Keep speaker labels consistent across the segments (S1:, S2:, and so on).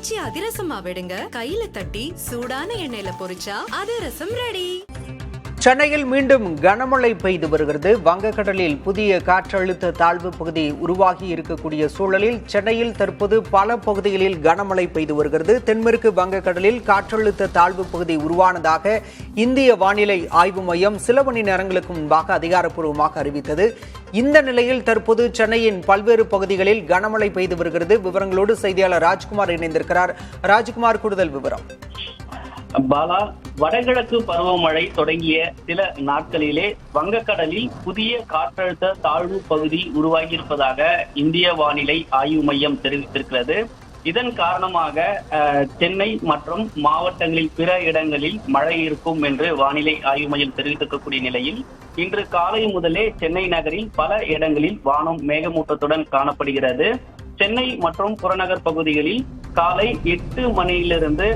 S1: ஆச்சி அதிரசமா விடுங்க, கையில தட்டி சூடான எண்ணெயில பொரிச்சா அதிரசம் ரெடி.
S2: சென்னையில் மீண்டும் கனமழை பெய்து வருகிறது. வங்கக்கடலில் புதிய காற்றழுத்த தாழ்வு பகுதி உருவாகி இருக்கக்கூடிய சூழலில் சென்னையில் தற்போது பல பகுதிகளில் கனமழை பெய்து வருகிறது. தென்மேற்கு வங்கக்கடலில் காற்றழுத்த தாழ்வு பகுதி உருவானதாக இந்திய வானிலை ஆய்வு மையம் சில மணி நேரங்களுக்கு முன்பாக அதிகாரப்பூர்வமாக அறிவித்தது. இந்த நிலையில் தற்போது சென்னையின் பல்வேறு பகுதிகளில் கனமழை பெய்து வருகிறது. விவரங்களோடு செய்தியாளர் ராஜ்குமார் இணைந்திருக்கிறார். ராஜ்குமார், கூடுதல் விவரம்.
S3: பாலா, வடகிழக்கு பருவமழை தொடங்கிய சில நாட்களிலே வங்கக்கடலில் புதிய காற்றழுத்த தாழ்வு பகுதி உருவாகியிருப்பதாக இந்திய வானிலை ஆய்வு மையம் தெரிவித்திருக்கிறது. இதன் காரணமாக சென்னை மற்றும் மாவட்டங்களில் பிற இடங்களில் மழை இருக்கும் என்று வானிலை ஆய்வு மையம் தெரிவித்திருக்கக்கூடிய நிலையில் இன்று காலை முதலே சென்னை நகரில் பல இடங்களில் வானம் மேகமூட்டத்துடன் காணப்படுகிறது. சென்னை மற்றும் புறநகர் பகுதிகளில் காலை 8 மணியிலிருந்து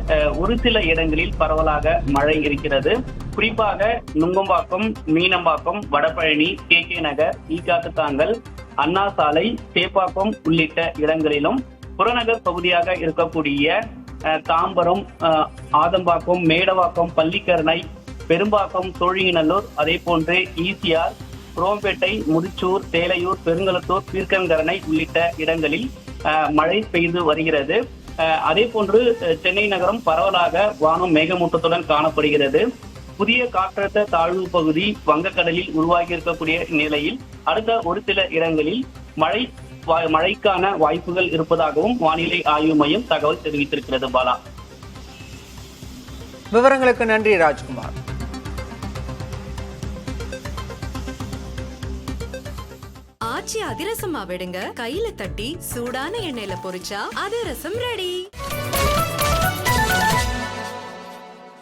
S3: ஒரு சில இடங்களில் பரவலாக மழை இருக்கிறது. குறிப்பாக நுங்கம்பாக்கம், மீனம்பாக்கம், வடபழனி, KK நகர், ஈகாட்டுத்தாங்கல், அண்ணா சாலை, சேப்பாக்கம் உள்ளிட்ட இடங்களிலும் புறநகர் பகுதியாக இருக்கக்கூடிய தாம்பரம், ஆதம்பாக்கம், மேடவாக்கம், பள்ளிக்கரணை, பெரும்பாக்கம், சோழிங்கநல்லூர், அதே போன்று ஈசிஆர், குரோம்பேட்டை, முடிச்சூர், தேலையூர், பெருங்கலத்தூர், பீர்க்கங்கரணை உள்ளிட்ட இடங்களில் மழை பெய்து வருகிறது. அதே போன்று சென்னை நகரம் பரவலாக வானம் மேகமூட்டத்துடன் காணப்படுகிறது. புதிய காற்றழுத்த தாழ்வு பகுதி வங்கக்கடலில் உருவாகி இருக்கக்கூடிய நிலையில் அடுத்த ஒரு சில இடங்களில் மழைக்கான வாய்ப்புகள் இருப்பதாகவும் வானிலை ஆய்வு மையம் தகவல் தெரிவித்திருக்கிறது. பாலா,
S2: விவரங்களுக்கு நன்றி ராஜ்குமார்.
S1: ஆச்சி அதிரசமா விடுங்க, கையில தட்டி சூடான எண்ணெயில பொரிச்சா அதிரசம் ரெடி.